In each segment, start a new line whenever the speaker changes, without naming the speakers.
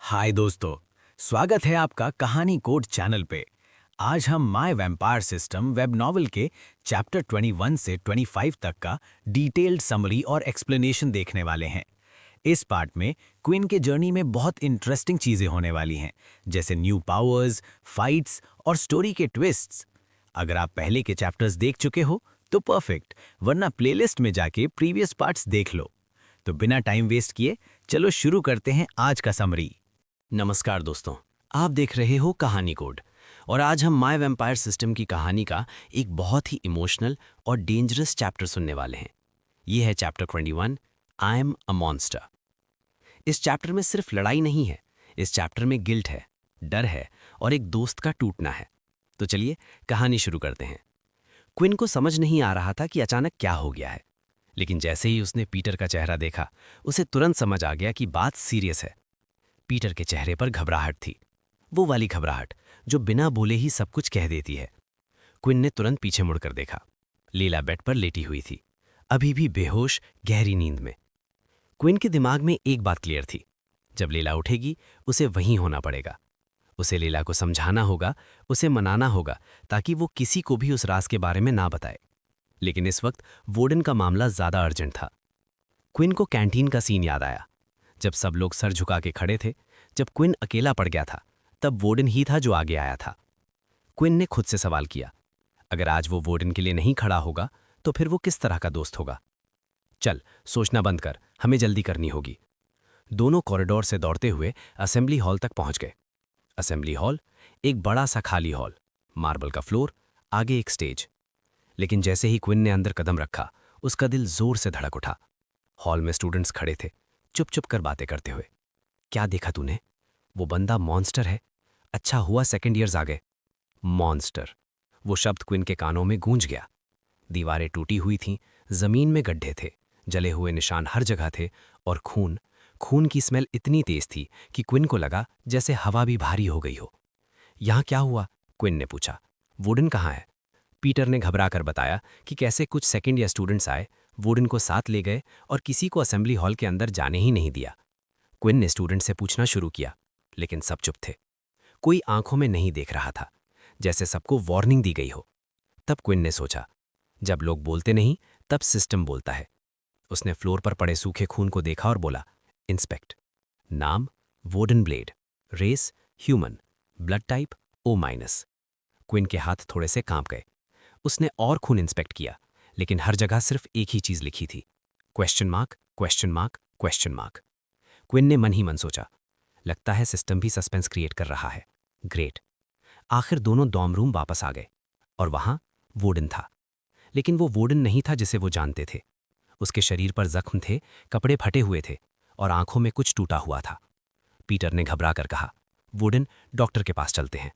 हाय दोस्तों, स्वागत है आपका कहानी कोड चैनल पे। आज हम my vampire system web novel के चैप्टर 21 से 25 तक का डिटेल्ड समरी और एक्सप्लेनेशन देखने वाले हैं। इस पार्ट में क्वीन के जर्नी में बहुत इंटरेस्टिंग चीज़ें होने वाली हैं, जैसे न्यू पावर्स, फाइट्स और स्टोरी के ट्विस्ट्स। अगर आप पहले के चैप्टर्स देख चुके हो तो परफेक्ट, वरना प्लेलिस्ट में जाके प्रीवियस पार्ट्स देख लो। तो बिना टाइम वेस्ट किए चलो शुरू करते हैं आज का समरी।
नमस्कार दोस्तों, आप देख रहे हो कहानी कोड और आज हम माय वैम्पायर सिस्टम की कहानी का एक बहुत ही इमोशनल और डेंजरस चैप्टर सुनने वाले हैं। ये है chapter 21, I am a monster. इस चैप्टर में सिर्फ लड़ाई नहीं है, इस चैप्टर में गिल्ट है, डर है और एक दोस्त का टूटना है। तो चलिए कहानी शुरू करते हैं। क्विन को समझ नहीं आ रहा था कि अचानक क्या हो गया है, लेकिन जैसे ही उसने पीटर का चेहरा देखा उसे तुरंत समझ आ गया कि बात सीरियस है। पीटर के चेहरे पर घबराहट थी, वो वाली घबराहट जो बिना बोले ही सब कुछ कह देती है। क्विन ने तुरंत पीछे मुड़कर देखा। लीला बेड पर लेटी हुई थी, अभी भी बेहोश, गहरी नींद में। क्विन के दिमाग में एक बात क्लियर थी, जब लीला उठेगी उसे वहीं होना पड़ेगा। उसे लीला को समझाना होगा, उसे मनाना होगा, ताकि वो किसी को भी उस राज के बारे में ना बताए। लेकिन इस वक्त वार्डन का मामला ज्यादा अर्जेंट था। क्विन को कैंटीन का सीन याद आया। जब सब लोग सर झुका के खड़े थे, जब क्विन अकेला पड़ गया था, तब वार्डन ही था जो आगे आया था। क्विन ने खुद से सवाल किया, अगर आज वो वार्डन के लिए नहीं खड़ा होगा तो फिर वो किस तरह का दोस्त होगा? चल, सोचना बंद कर, हमें जल्दी करनी होगी। दोनों कॉरिडोर से दौड़ते हुए असेंबली हॉल तक पहुंच गए। असेंबली हॉल एक बड़ा सा खाली हॉल, मार्बल का फ्लोर, आगे एक स्टेज। लेकिन जैसे ही क्विन ने अंदर कदम रखा, उसका दिल जोर से धड़क उठा। हॉल में स्टूडेंट्स खड़े थे, चुप चुप कर बातें करते हुए। क्या देखा तूने? वो बंदा मॉन्स्टर है। अच्छा हुआ सेकंड ईयर्स आ गए। मॉन्स्टर, वो शब्द क्विन के कानों में गूंज गया। दीवारें टूटी हुई थीं, जमीन में गड्ढे थे, जले हुए निशान हर जगह थे, और खून खून की स्मेल इतनी तेज थी कि क्विन को लगा जैसे हवा भी भारी हो गई हो। यहाँ क्या हुआ? क्विन ने पूछा। वुडन कहाँ है? पीटर ने घबरा कर बताया कि कैसे कुछ सेकंड ईयर स्टूडेंट्स आए, वुडन को साथ ले गए और किसी को असेंबली हॉल के अंदर जाने ही नहीं दिया। क्विन ने स्टूडेंट से पूछना शुरू किया, लेकिन सब चुप थे। कोई आंखों में नहीं देख रहा था, जैसे सबको वार्निंग दी गई हो। तब क्विन ने सोचा, जब लोग बोलते नहीं तब सिस्टम बोलता है। उसने फ्लोर पर पड़े सूखे खून को देखा और बोला, इंस्पेक्ट। नाम Woden Blade, race human, blood type O-। Quinn के हाथ थोड़े से कांप गए। उसने और खून इंस्पेक्ट किया, लेकिन हर जगह सिर्फ एक ही चीज लिखी थी, question mark, question mark, question mark. Quinn ने मन ही मन सोचा, लगता है सिस्टम भी सस्पेंस क्रिएट कर रहा है। ग्रेट। आखिर दोनों डॉर्म रूम वापस आ गए और वहां वोडन था। लेकिन वो वोडन नहीं था जिसे वो जानते थे। उसके शरीर पर जख्म थे, कपड़े फटे हुए थे और आंखों में कुछ टूटा हुआ था। पीटर ने घबरा कर कहा, वोडन, डॉक्टर के पास चलते हैं।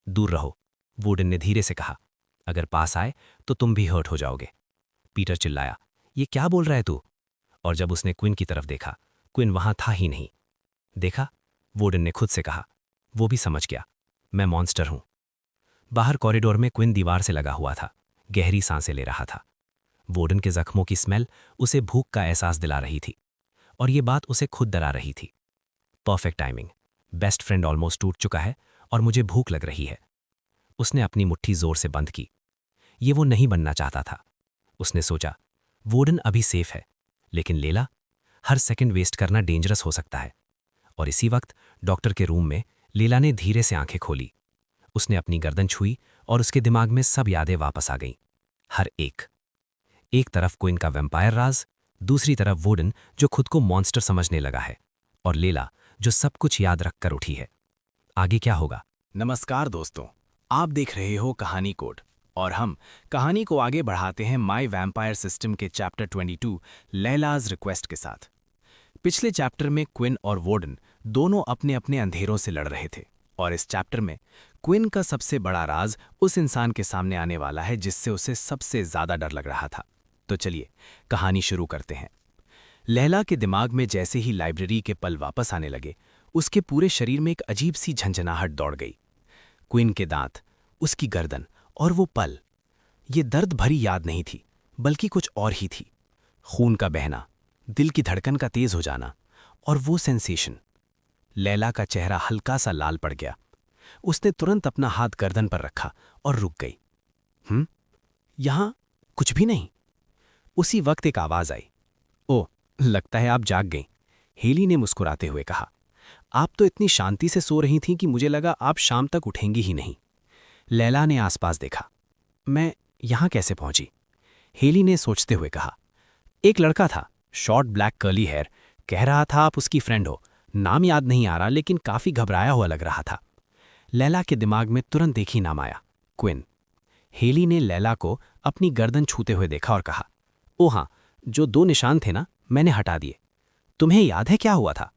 दूर रहो, वोडन ने धीरे से कहा। अगर पास आए तो तुम भी हर्ट हो जाओगे। पीटर चिल्लाया, ये क्या बोल रहा है तू? और जब उसने क्विन की तरफ देखा, क्विन वहां था ही नहीं। देखा, वोडन ने खुद से कहा। वो भी समझ गया, मैं मॉन्स्टर हूं। बाहर कॉरिडोर में क्विन दीवार से लगा हुआ था, गहरी सांसें ले रहा था। वोडन के जख्मों की स्मेल उसे भूख का एहसास दिला रही थी, और ये बात उसे खुद डरा रही थी। Perfect timing, best friend almost टूट चुका है और मुझे भूख लग रही है। उसने अपनी मुट्ठी जोर से बंद की। ये वो नहीं बनना चाहता था। उसने सोचा, वोडन अभी सेफ है, लेकिन लेला, हर सेकंड वेस्ट करना डेंजरस हो सकता है। और इसी वक्त डॉक्टर के रूम में लीला ने धीरे से आंखें खोली। उसने अपनी गर्दन छुई और उसके दिमाग में सब यादें वापस आ गईं। हर एक तरफ क्विन का वैम्पायर राज, दूसरी तरफ वोडन जो खुद को मॉन्स्टर समझने लगा है, और लीला जो सब कुछ याद रखकर उठी है। आगे क्या होगा?
नमस्कार दोस्तों, आप देख रहे हो कहानी कोड और हम कहानी को आगे बढ़ाते हैं माय वैम्पायर सिस्टम के चैप्टर 22 लैलाज रिक्वेस्ट के साथ। पिछले चैप्टर में क्विन और वोडन दोनों अपने अपने अंधेरों से लड़ रहे थे, और इस चैप्टर में क्विन का सबसे बड़ा राज उस इंसान के सामने आने वाला है जिससे उसे सबसे ज्यादा डर लग रहा था। तो चलिए कहानी शुरू करते हैं। लैला के दिमाग में जैसे ही लाइब्रेरी के पल वापस आने लगे, उसके पूरे शरीर में एक अजीब सी झंझनाहट दौड़ गई। क्वीन के दांत, उसकी गर्दन और वो पल, ये दर्द भरी याद नहीं थी, बल्कि कुछ और ही थी। खून का बहना, दिल की धड़कन का तेज हो जाना, और वो सेंसेशन। लैला का चेहरा हल्का सा लाल पड़ गया। उसने तुरंत अपना हाथ गर्दन पर रखा और रुक गई। यहां कुछ भी नहीं। उसी वक्त एक आवाज आई। ओह, लगता है आप जाग गईं, हेली ने मुस्कुराते हुए कहा। आप तो इतनी शांति से सो रही थीं कि मुझे लगा आप शाम तक उठेंगी ही नहीं। लैला ने आसपास देखा। मैं यहां कैसे पहुंची? हेली ने सोचते हुए कहा। एक लड़का था, शॉर्ट ब्लैक कर्ली हेयर, कह रहा था आप उसकी फ्रेंड हो। नाम याद नहीं आ रहा, लेकिन काफी घबराया हुआ लग रहा था। लैला के दिमाग में तुरंत एक ही नाम आया, क्विन। हेली ने लैला को अपनी गर्दन छूते हुए देखा और कहा, ओ हाँ, जो 2 निशान थे ना, मैंने हटा दिए। तुम्हें याद है क्या हुआ था?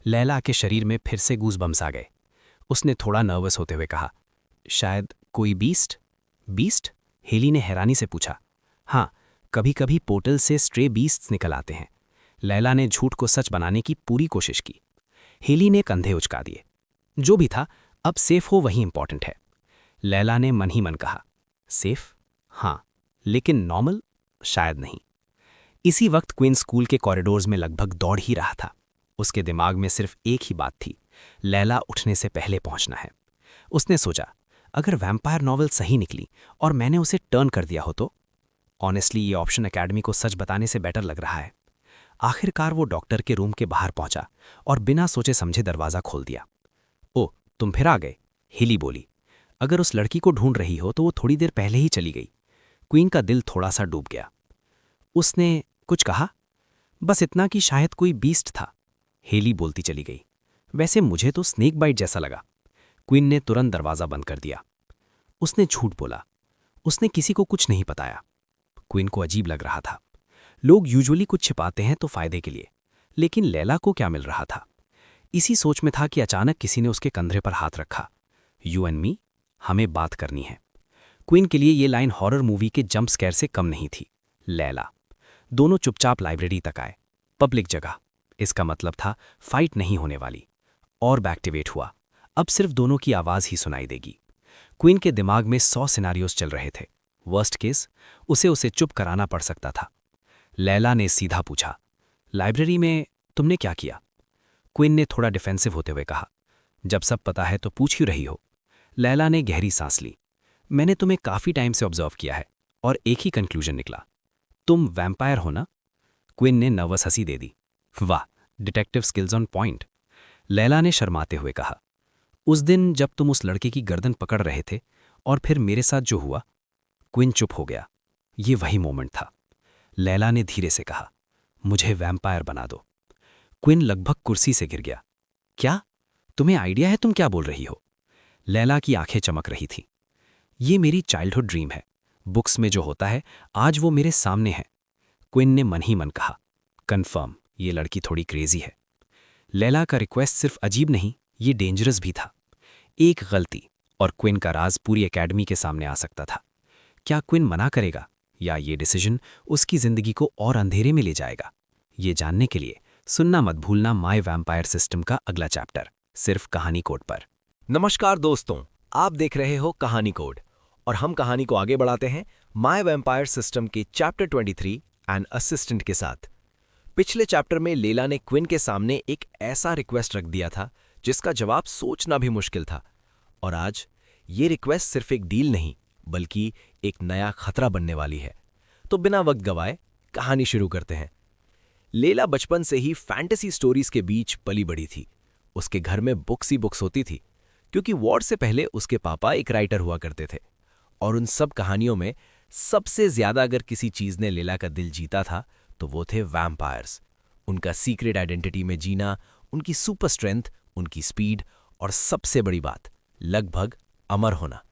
लैला के शरीर में फिर से गूज़बम्स आ गए। उसने थोड़ा नर्वस होते हुए कहा, शायद कोई बीस्ट? बीस्ट? हेली ने हैरानी से पूछा। हाँ, कभी कभी पोर्टल से स्ट्रे बीस्ट्स निकल आते हैं। लैला ने झूठ को सच बनाने की पूरी कोशिश की। हेली ने कंधे उचका दिए। जो भी था, अब सेफ हो वही इंपॉर्टेंट है। लैला ने मन ही मन कहा, सेफ? हाँ, लेकिन नॉर्मल? शायद नहीं। इसी वक्त क्वीन स्कूल के कॉरिडोर्स में लगभग दौड़ ही रहा था। उसके दिमाग में सिर्फ एक ही बात थी, लैला उठने से पहले पहुंचना है। उसने सोचा, अगर वैम्पायर नॉवेल सही निकली और मैंने उसे टर्न कर दिया हो तो? ऑनेस्टली ये ऑप्शन एकेडमी को सच बताने से बेटर लग रहा है। आखिरकार वो डॉक्टर के रूम के बाहर पहुंचा और बिना सोचे समझे दरवाज़ा खोल दिया। ओ, तुम फिर आ गए, हिली बोली। अगर उस लड़की को ढूंढ रही हो तो वो थोड़ी देर पहले ही चली गई। क्वीन का दिल थोड़ा सा डूब गया। उसने कुछ कहा? बस इतना कि शायद कोई बीस्ट था, हेली बोलती चली गई। वैसे मुझे तो स्नेक बाइट जैसा लगा। क्वीन ने तुरंत दरवाज़ा बंद कर दिया। उसने झूठ बोला। उसने किसी को कुछ नहीं बताया। क्वीन को अजीब लग रहा था। लोग यूजुअली कुछ छिपाते हैं तो फायदे के लिए, लेकिन लैला को क्या मिल रहा था? इसी सोच में था कि अचानक किसी ने उसके कंधे पर हाथ रखा। यू एंड मी, हमें बात करनी है। क्वीन के लिए ये लाइन हॉरर मूवी के जंप स्कैर से कम नहीं थी। लैला। दोनों चुपचाप लाइब्रेरी तक आए। पब्लिक जगह, इसका मतलब था फाइट नहीं होने वाली। और एक्टिवेट हुआ। अब सिर्फ दोनों की आवाज़ ही सुनाई देगी। क्वीन के दिमाग में 100 सिनारियोज चल रहे थे। वर्स्ट केस, उसे चुप कराना पड़ सकता था। लैला ने सीधा पूछा, लाइब्रेरी में तुमने क्या किया? क्वीन ने थोड़ा डिफेंसिव होते हुए कहा, जब सब पता है तो पूछ ही रही हो। लैला ने गहरी सांस ली। मैंने तुम्हें काफ़ी टाइम से ऑब्जर्व किया है और एक ही कंक्लूजन निकला, तुम वैम्पायर हो ना? क्वीन ने नर्वस हंसी दे दी। वाह, detective skills on point. Laila ने शर्माते हुए कहा, उस दिन जब तुम उस लड़के की गर्दन पकड़ रहे थे और फिर मेरे साथ जो हुआ। क्वीन चुप हो गया। ये वही मोमेंट था। लैला ने धीरे से कहा, मुझे वैम्पायर बना दो। क्वीन लगभग कुर्सी से गिर गया। क्या? तुम्हें आइडिया है तुम क्या बोल रही हो? लैला की आंखें चमक रही थी। ये मेरी चाइल्डहुड ड्रीम है। बुक्स में जो होता है आज वो मेरे सामने है। क्वीन ने मन ही मन कहा, कन्फर्म, ये लड़की थोड़ी क्रेजी है। लैला का रिक्वेस्ट सिर्फ अजीब नहीं, ये डेंजरस भी था। एक गलती और क्वीन का राज पूरी एकेडमी के सामने आ सकता था। क्या क्वीन मना करेगा या ये डिसीजन उसकी जिंदगी को और अंधेरे में ले जाएगा? ये जानने के लिए सुनना मत भूलना माय वैम्पायर सिस्टम का अगला चैप्टर, सिर्फ कहानी कोड पर।
नमस्कार दोस्तों, आप देख रहे हो कहानी कोड और हम कहानी को आगे बढ़ाते हैं माय वैम्पायर सिस्टम के चैप्टर 23 एन असिस्टेंट के साथ। पिछले चैप्टर में लैला ने क्विन के सामने एक ऐसा रिक्वेस्ट रख दिया था जिसका जवाब सोचना भी मुश्किल था, और आज ये रिक्वेस्ट सिर्फ एक डील नहीं बल्कि एक नया खतरा बनने वाली है। तो बिना वक्त गवाए कहानी शुरू करते हैं। लैला बचपन से ही फैंटेसी स्टोरीज के बीच पली बड़ी थी। उसके घर में बुक्स ही बुक्स होती थी, क्योंकि वॉर से पहले उसके पापा एक राइटर हुआ करते थे। और उन सब कहानियों में सबसे ज्यादा अगर किसी चीज ने लैला का दिल जीता था तो वो थे वैम्पायर्स। उनका सीक्रेट आइडेंटिटी में जीना, उनकी सुपर स्ट्रेंथ, उनकी स्पीड और सबसे बड़ी बात, लगभग अमर होना।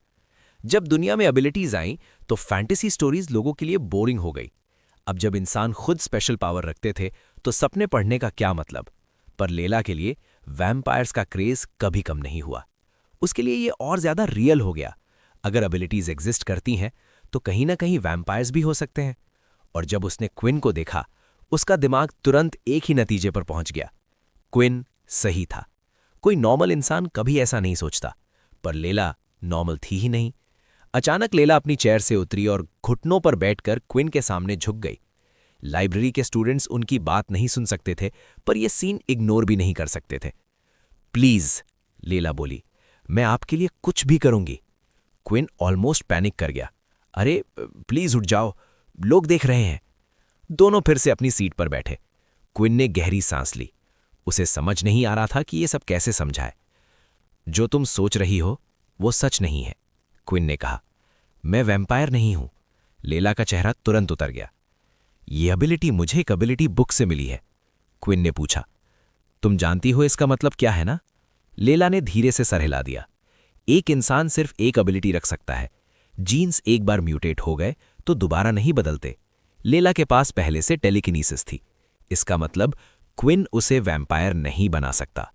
जब दुनिया में एबिलिटीज आईं तो फैंटेसी स्टोरीज लोगों के लिए बोरिंग हो गई। अब जब इंसान खुद स्पेशल पावर रखते थे तो सपने पढ़ने का क्या मतलब। पर लैला के लिए वैम्पायर्स का क्रेज कभी कम नहीं हुआ। उसके लिए ये और ज्यादा रियल हो गया। अगर एबिलिटीज एग्जिस्ट करती हैं तो कहीं ना कहीं वैम्पायर्स भी हो सकते हैं। और जब उसने क्विन को देखा, उसका दिमाग तुरंत एक ही नतीजे पर पहुंच गया, क्विन सही था। कोई नॉर्मल इंसान कभी ऐसा नहीं सोचता, पर लैला नॉर्मल थी ही नहीं। अचानक लैला अपनी चेयर से उतरी और घुटनों पर बैठकर क्विन के सामने झुक गई। लाइब्रेरी के स्टूडेंट्स उनकी बात नहीं सुन सकते थे, पर यह सीन इग्नोर भी नहीं कर सकते थे।
प्लीज, लेला बोली, मैं आपके लिए कुछ भी करूंगी। क्विन ऑलमोस्ट पैनिक कर गया। अरे प्लीज उठ जाओ, लोग देख रहे हैं। दोनों फिर से अपनी सीट पर बैठे। क्विन ने गहरी सांस ली। उसे समझ नहीं आ रहा था कि ये सब कैसे समझाए। जो तुम सोच रही हो वो सच नहीं है, क्विन ने कहा। मैं वैम्पायर नहीं हूं। लेला का चेहरा तुरंत उतर गया। ये एबिलिटी मुझे एक एबिलिटी बुक से मिली है, क्विन ने पूछा। तुम जानती हो इसका मतलब क्या है ना? लेला ने धीरे से सर हिला दिया। एक इंसान सिर्फ एक एबिलिटी रख सकता है। जीन्स एक बार म्यूटेट हो गए तो दोबारा नहीं बदलते। लेला के पास पहले से टेलीकिनेसिस थी। इसका मतलब क्विन उसे वैम्पायर नहीं बना सकता।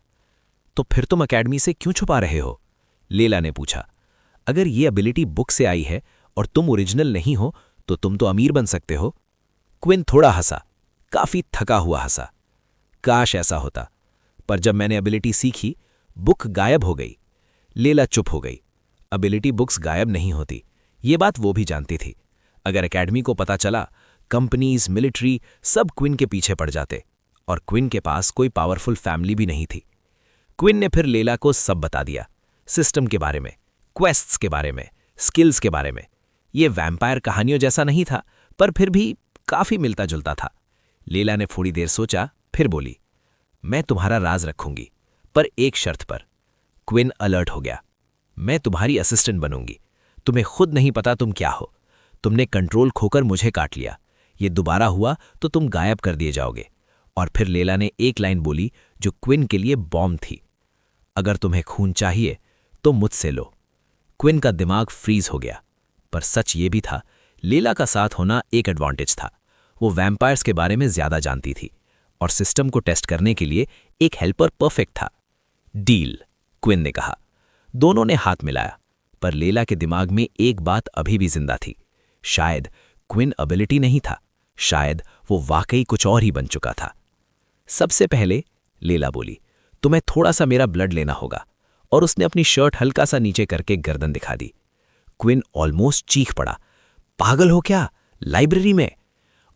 तो फिर तुम अकेडमी से क्यों छुपा रहे हो? लेला ने पूछा। अगर ये एबिलिटी बुक से आई है और तुम ओरिजिनल नहीं हो तो तुम तो अमीर बन सकते हो। क्विन थोड़ा हंसा, काफी थका हुआ हंसा। काश ऐसा होता, पर जब मैंने एबिलिटी सीखी, बुक गायब हो गई। लेला चुप हो गई। एबिलिटी बुक्स गायब नहीं होती, ये बात वो भी जानती थी। अगर एकेडमी को पता चला, कंपनीज, मिलिट्री सब क्विन के पीछे पड़ जाते, और क्विन के पास कोई पावरफुल फैमिली भी नहीं थी। क्विन ने फिर लेला को सब बता दिया, सिस्टम के बारे में, क्वेस्ट्स के बारे में, स्किल्स के बारे में। ये वैम्पायर कहानियों जैसा नहीं था, पर फिर भी काफी मिलता जुलता था। लेला ने थोड़ी देर सोचा, फिर बोली, मैं तुम्हारा राज रखूंगी, पर एक शर्त पर। क्विन अलर्ट हो गया। मैं तुम्हारी असिस्टेंट बनूंगी। तुम्हें खुद नहीं पता तुम क्या हो। तुमने कंट्रोल खोकर मुझे काट लिया। ये दोबारा हुआ तो तुम गायब कर दिए जाओगे। और फिर लेला ने एक लाइन बोली जो क्विन के लिए बॉम्ब थी। अगर तुम्हें खून चाहिए तो मुझसे लो। क्विन का दिमाग फ्रीज हो गया। पर सच ये भी था, लेला का साथ होना एक एडवांटेज था। वो वैम्पायर्स के बारे में ज्यादा जानती थी, और सिस्टम को टेस्ट करने के लिए एक हेल्पर परफेक्ट था। डील, क्विन ने कहा। दोनों ने हाथ मिलाया, पर लेला के दिमाग में एक बात अभी भी जिंदा थी। शायद क्विन एबिलिटी नहीं था, शायद वो वाकई कुछ और ही बन चुका था। सबसे पहले, लेला बोली, तुम्हें थोड़ा सा मेरा ब्लड लेना होगा। और उसने अपनी शर्ट हल्का सा नीचे करके गर्दन दिखा दी। क्विन ऑलमोस्ट चीख पड़ा, पागल हो क्या, लाइब्रेरी में?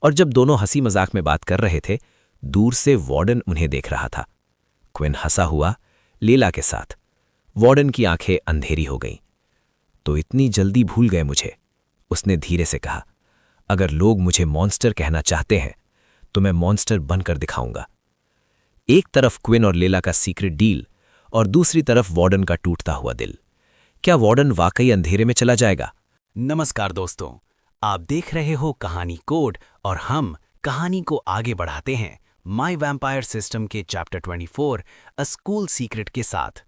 और जब दोनों हंसी मजाक में बात कर रहे थे, दूर से वार्डन उन्हें देख रहा था। क्विन हंसा हुआ, लेला के साथ। वार्डन की आंखें अंधेरी हो गईं। तो इतनी जल्दी भूल गए मुझे, उसने धीरे से कहा। अगर लोग मुझे मॉन्स्टर कहना चाहते हैं तो मैं मॉन्स्टर बनकर दिखाऊंगा। एक तरफ क्विन और लेला का सीक्रेट डील, और दूसरी तरफ वार्डन का टूटता हुआ दिल। क्या वार्डन वाकई अंधेरे में चला जाएगा?
नमस्कार दोस्तों, आप देख रहे हो कहानी कोड, और हम कहानी को आगे बढ़ाते हैं माय वैम्पायर सिस्टम के चैप्टर 24 अ स्कूल सीक्रेट के साथ।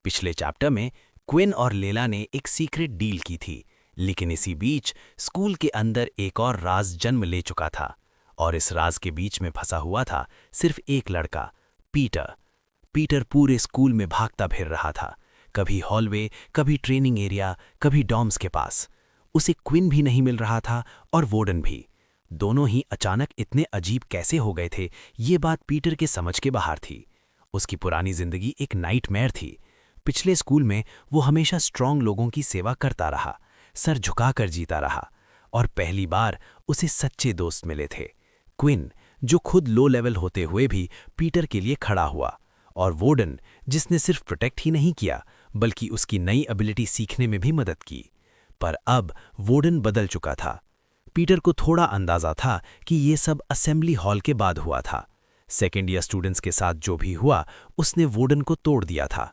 पिछले चैप्टर में क्विन और लेला ने एक सीक्रेट डील की थी, लेकिन इसी बीच स्कूल के अंदर एक और राज जन्म ले चुका था, और इस राज के बीच में फंसा हुआ था सिर्फ एक लड़का, पीटर। पीटर पूरे स्कूल में भागता फिर रहा था, कभी हॉलवे, कभी ट्रेनिंग एरिया, कभी डॉर्म्स के पास। उसे क्विन भी नहीं मिल रहा था और वार्डन भी। दोनों ही अचानक इतने अजीब कैसे हो गए थे, ये बात पीटर के समझ के बाहर थी। उसकी पुरानी जिंदगी एक नाइटमेयर थी। पिछले स्कूल में वो हमेशा स्ट्रांग लोगों की सेवा करता रहा, सर झुकाकर जीता रहा, और पहली बार उसे सच्चे दोस्त मिले थे, क्विन, जो खुद लो लेवल होते हुए भी पीटर के लिए खड़ा हुआ, और वार्डन, जिसने सिर्फ प्रोटेक्ट ही नहीं किया बल्कि उसकी नई एबिलिटी सीखने में भी मदद की। पर अब वार्डन बदल चुका था। पीटर को थोड़ा अंदाजा था कि ये सब असेंबली हॉल के बाद हुआ था। सेकेंड ईयर स्टूडेंट्स के साथ जो भी हुआ, उसने वार्डन को तोड़ दिया था।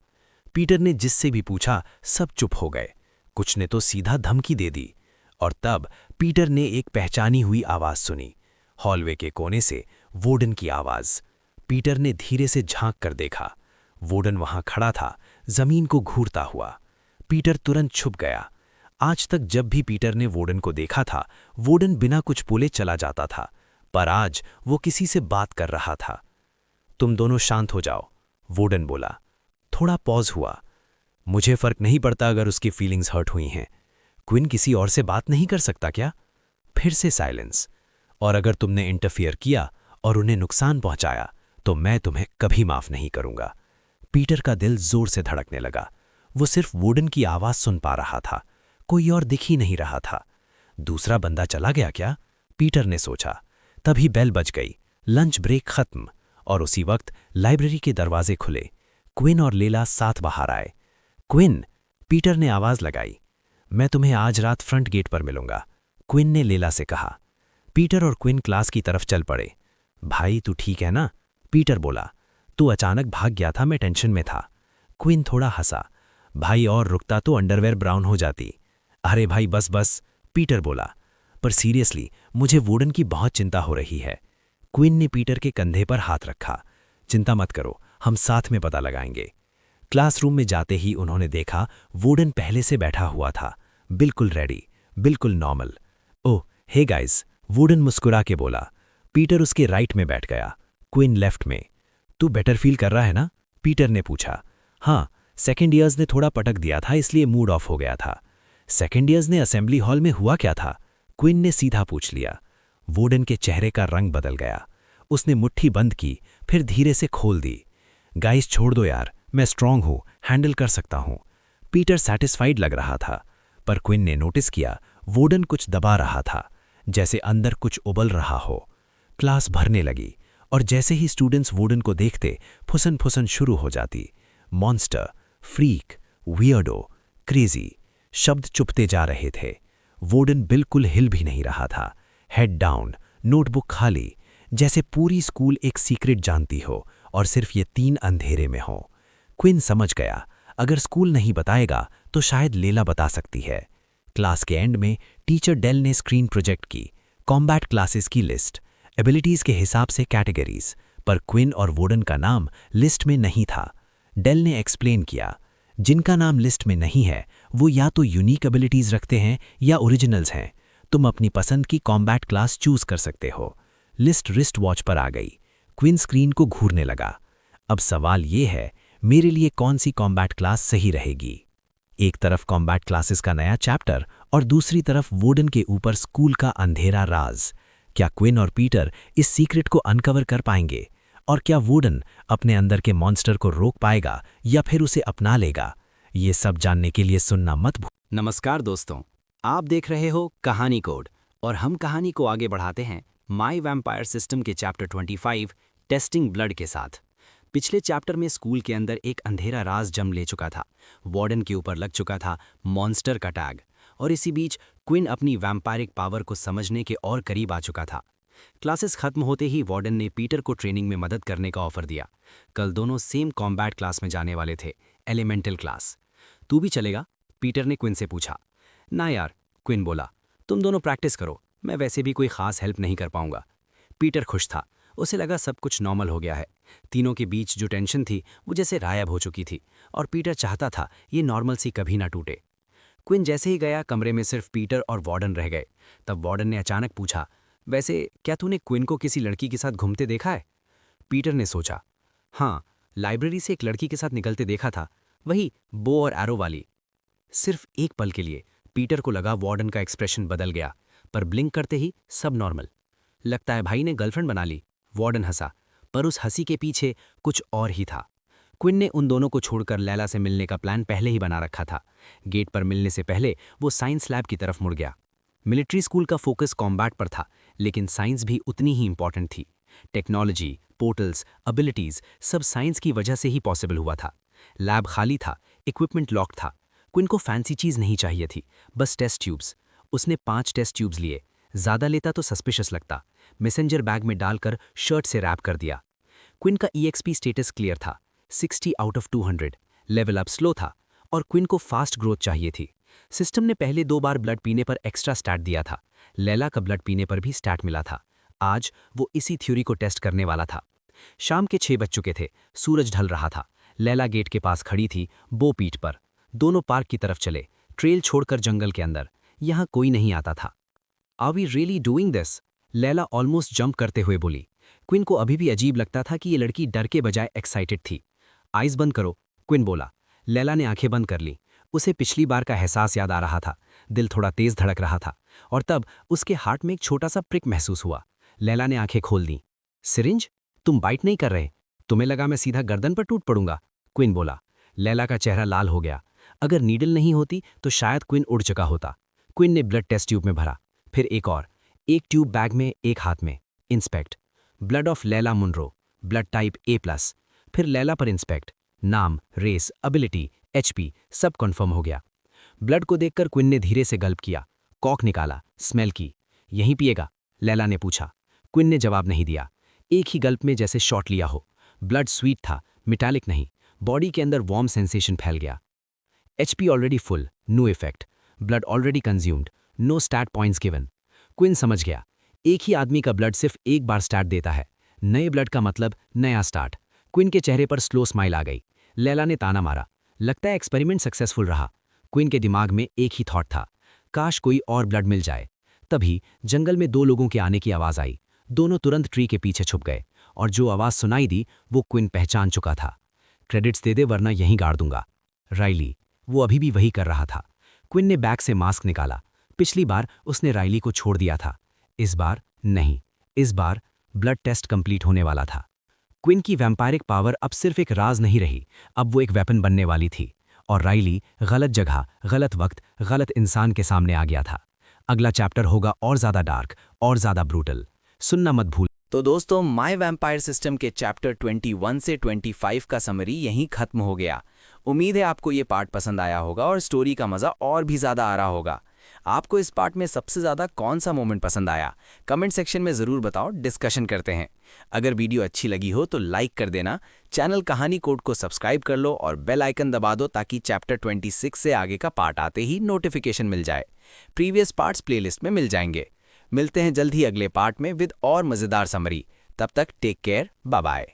पीटर ने जिससे भी पूछा, सब चुप हो गए। कुछ ने तो सीधा धमकी दे दी। और तब पीटर ने एक पहचानी हुई आवाज सुनी, हॉलवे के कोने से वार्डन की आवाज। पीटर ने धीरे से झांक कर देखा। वार्डन वहां खड़ा था, जमीन को घूरता हुआ। पीटर तुरंत छुप गया। आज तक जब भी पीटर ने वार्डन को देखा था, वार्डन बिना कुछ बोले चला जाता था, पर आज वो किसी से बात कर रहा था। तुम दोनों शांत हो जाओ, वार्डन बोला। थोड़ा पॉज हुआ। मुझे फर्क नहीं पड़ता अगर उसकी फीलिंग्स हर्ट हुई हैं। क्विन किसी और से बात नहीं कर सकता क्या? फिर से साइलेंस। और अगर तुमने इंटरफियर किया और उन्हें नुकसान पहुंचाया तो मैं तुम्हें कभी माफ नहीं करूंगा। पीटर का दिल जोर से धड़कने लगा। वो सिर्फ वार्डन की आवाज सुन पा रहा था, कोई और दिख ही नहीं रहा था। दूसरा बंदा चला गया क्या? पीटर ने सोचा। तभी बेल बज गई। लंच ब्रेक खत्म, और उसी वक्त लाइब्रेरी के दरवाजे खुले।
क्विन और लेला साथ बाहर आए। क्विन, पीटर ने आवाज लगाई। मैं तुम्हें आज रात फ्रंट गेट पर मिलूंगा, क्विन ने लेला से कहा। पीटर और क्विन क्लास की तरफ चल पड़े। भाई तू ठीक है ना? पीटर बोला। तू अचानक भाग गया था, मैं टेंशन में था। क्विन थोड़ा हंसा। भाई और रुकता तो अंडरवेयर ब्राउन हो जाती। अरे भाई बस बस, पीटर बोला। पर सीरियसली मुझे वुडन की बहुत चिंता हो रही है। क्विन ने पीटर के कंधे पर हाथ रखा। चिंता मत करो, हम साथ में पता लगाएंगे। क्लासरूम में जाते ही उन्होंने देखा वुडन पहले से बैठा हुआ था, बिल्कुल रेडी, बिल्कुल नॉर्मल। ओह हे गाइस, वुडन मुस्कुरा के बोला। पीटर उसके राइट में बैठ गया, क्विन लेफ्ट में। तू बेटर फील कर रहा है ना? पीटर ने पूछा। हाँ, सेकेंड ईयर्स ने थोड़ा पटक दिया था, इसलिए मूड ऑफ हो गया था। सेकेंड ईयर्स ने असेंबली हॉल में हुआ क्या था? क्विन ने सीधा पूछ लिया। वुडन के चेहरे का रंग बदल गया। उसने मुट्ठी बंद की, फिर धीरे से खोल दी। गाइस छोड़ दो यार, मैं स्ट्रांग हूं, हैंडल कर सकता हूं। पीटर सैटिस्फाइड लग रहा था, पर क्विन ने नोटिस किया वुडन कुछ दबा रहा था, जैसे अंदर कुछ उबल रहा हो। क्लास भरने लगी और जैसे ही स्टूडेंट्स वुडन को देखते फुसन फुसन शुरू हो जाती। मॉन्स्टर, फ्रीक, वियर्डो, क्रेजी, शब्द चुपते जा रहे थे। वुडन बिल्कुल हिल भी नहीं रहा था, हेड डाउन, नोटबुक खाली, जैसे पूरी स्कूल एक सीक्रेट जानती हो और सिर्फ ये 3 अंधेरे में हो। क्विन समझ गया, अगर स्कूल नहीं बताएगा तो शायद लेला बता सकती है। क्लास के एंड में टीचर डेल ने स्क्रीन प्रोजेक्ट की, कॉम्बैट क्लासेस की लिस्ट, एबिलिटीज के हिसाब से कैटेगरीज, पर क्विन और वुडन का नाम लिस्ट में नहीं था। डेल ने एक्सप्लेन किया, जिनका नाम लिस्ट में नहीं है वो या तो यूनिक एबिलिटीज रखते हैं या ओरिजिनल्स हैं। तुम अपनी पसंद की कॉम्बैट क्लास चूज कर सकते हो। लिस्ट रिस्ट वॉच पर आ गई। क्विन स्क्रीन को घूरने लगा। अब सवाल ये है, मेरे लिए कौन सी कॉम्बैट क्लास सही रहेगी? एक तरफ कॉम्बैट क्लासेस का नया चैप्टर और दूसरी तरफ वुडन के ऊपर स्कूल का अंधेरा राज। क्या क्विन और पीटर इस सीक्रेट को अनकवर कर पाएंगे? और क्या वुडन अपने अंदर के मॉन्स्टर को रोक पाएगा या फिर उसे अपना लेगा? ये सब जानने के लिए सुनना मत भूलिए।
नमस्कार दोस्तों, आप देख रहे हो कहानी कोड और हम कहानी को आगे बढ़ाते हैं माय वैम्पायर सिस्टम के चैप्टर 25 टेस्टिंग ब्लड के साथ। पिछले चैप्टर में स्कूल के अंदर एक अंधेरा राज जम ले चुका था। वार्डन के ऊपर लग चुका था मॉन्स्टर का टैग और इसी बीच क्विन अपनी वैम्पायरिक पावर को समझने के और करीब आ चुका था। क्लासेस खत्म होते ही वार्डन ने पीटर को ट्रेनिंग में मदद करने का ऑफर दिया। कल दोनों सेम कॉम्बैट क्लास में जाने वाले थे, एलिमेंटल क्लास। तू भी चलेगा? पीटर ने क्विन से पूछा। ना यार, क्विन बोला, तुम दोनों प्रैक्टिस करो, मैं वैसे भी कोई खास हेल्प नहीं कर पाऊंगा। पीटर खुश था, उसे लगा सब कुछ नॉर्मल हो गया है। तीनों के बीच जो टेंशन थी वो जैसे गायब हो चुकी थी और पीटर चाहता था ये नॉर्मल सी कभी ना टूटे। क्विन जैसे ही गया, कमरे में सिर्फ पीटर और वार्डन रह गए। तब वार्डन ने अचानक पूछा, वैसे क्या तूने क्विन को किसी लड़की के साथ घूमते देखा है? पीटर ने सोचा, हाँ, लाइब्रेरी से एक लड़की के साथ निकलते देखा था, वही बो और एरो वाली। सिर्फ एक पल के लिए पीटर को लगा वार्डन का एक्सप्रेशन बदल गया, पर ब्लिंक करते ही सब नॉर्मल। लगता है भाई ने गर्लफ्रेंड बना ली, वार्डन हंसा, पर उस हंसी के पीछे कुछ और ही था। क्विन ने उन दोनों को छोड़कर लैला से मिलने का प्लान पहले ही बना रखा था। गेट पर मिलने से पहले वो साइंस लैब की तरफ मुड़ गया। मिलिट्री स्कूल का फोकस कॉम्बैट पर था, लेकिन साइंस भी उतनी ही इंपॉर्टेंट थी। टेक्नोलॉजी, पोर्टल्स, एबिलिटीज सब साइंस की वजह से ही पॉसिबल हुआ था। लैब खाली था, इक्विपमेंट लॉक था। क्विन को फैंसी चीज नहीं चाहिए थी, बस टेस्ट ट्यूब्स। उसने 5 टेस्ट ट्यूब्स लिए, ज्यादा लेता तो सस्पिशियस लगता। मैसेंजर बैग में डालकर शर्ट से रैप कर दिया। क्विन का EXP स्टेटस क्लियर था, 60 out of 200। Level up slow था और क्विन को फास्ट ग्रोथ चाहिए थी। सिस्टम ने पहले 2 बार ब्लड पीने पर एक्स्ट्रा स्टैट दिया था। लैला का ब्लड पीने पर भी स्टैट मिला था। आज वो इसी थ्योरी को टेस्ट करने वाला था। शाम के 6 बज चुके थे, सूरज ढल रहा था। लैला गेट के पास खड़ी थी, बो पीठ पर। दोनों पार्क की तरफ चले, ट्रेल छोड़कर जंगल के अंदर। यहाँ कोई नहीं आता था। Are we really doing this? Laila almost jump करते हुए बोली। क्विन को अभी भी अजीब लगता था कि ये लड़की डर के बजाय एक्साइटेड थी। आइज बंद करो, क्विन बोला। लैला ने आंखें बंद कर ली। उसे पिछली बार का एहसास याद आ रहा था। दिल थोड़ा तेज धड़क रहा था और तब उसके हार्ट में एक छोटा सा प्रिक महसूस हुआ। लैला ने आंखें खोल दी। सिरिंज? तुम बाइट नहीं कर रहे? तुम्हें लगा मैं सीधा गर्दन पर टूट पड़ूंगा, क्विन बोला। लैला का चेहरा लाल हो गया। अगर नीडल नहीं होती तो शायद क्विन उड़ चुका होता। क्विन ने ब्लड टेस्ट ट्यूब में भरा, फिर एक और। एक ट्यूब बैग में, एक हाथ में। Inspect. Blood of Laila Munroe, blood type A+। फिर लैला पर इंस्पेक्ट।
नाम, रेस, एबिलिटी, एचपी सब कन्फर्म हो गया। ब्लड को देखकर क्विन ने धीरे से गल्प किया, कॉक निकाला, स्मेल की। यहीं पिएगा? लैला ने पूछा। क्विन ने जवाब नहीं दिया। एक ही गल्प में जैसे शॉट लिया हो। ब्लड स्वीट था, मेटालिक नहीं। बॉडी के अंदर वार्म सेंसेशन फैल गया। HP already full, no effect. Blood already consumed, no stat points given. Quinn समझ गया, एक ही आदमी का ब्लड सिर्फ एक बार स्टैट देता है। नए ब्लड का मतलब नया स्टार्ट। क्विन के चेहरे पर स्लो स्माइल आ गई। लैला ने ताना मारा, लगता है एक्सपेरिमेंट सक्सेसफुल रहा। क्विन के दिमाग में एक ही थॉट था, काश कोई और ब्लड मिल जाए। तभी जंगल में 2 लोगों के आने की आवाज आई। दोनों तुरंत ट्री के पीछे छुप गए और जो आवाज सुनाई दी वो क्विन पहचान चुका था। क्रेडिट्स दे दे वरना यहीं गाड़ दूंगा। राइली, वो अभी भी वही कर रहा था। क्विन ने बैग से मास्क निकाला। पिछली बार उसने राइली को छोड़ दिया था, इस बार नहीं। इस बार ब्लड टेस्ट कंप्लीट होने वाला था। क्विन की वैम्पायरिक पावर अब सिर्फ एक राज नहीं रही, अब वो एक वेपन बनने वाली थी। और राइली गलत जगह, गलत वक्त, गलत इंसान के सामने आ गया था। अगला चैप्टर होगा और ज्यादा डार्क और ज्यादा ब्रूटल। सुनना मत भूल।
तो दोस्तों, माय वैम्पायर सिस्टम के चैप्टर 21 से 25 का समरी यहीं खत्म हो गया। उम्मीद है आपको ये पार्ट पसंद आया होगा और स्टोरी का मज़ा और भी ज़्यादा आ रहा होगा। आपको इस पार्ट में सबसे ज़्यादा कौन सा मोमेंट पसंद आया, कमेंट सेक्शन में ज़रूर बताओ, डिस्कशन करते हैं। अगर वीडियो अच्छी लगी हो तो लाइक कर देना, चैनल कहानी कोड को सब्सक्राइब कर लो और बेल आइकन दबा दो ताकि चैप्टर 26 से आगे का पार्ट आते ही नोटिफिकेशन मिल जाए। प्रीवियस पार्ट्स प्लेलिस्ट में मिल जाएंगे। मिलते हैं जल्द ही अगले पार्ट में विद और मज़ेदार समरी। तब तक टेक केयर, बाय बाय।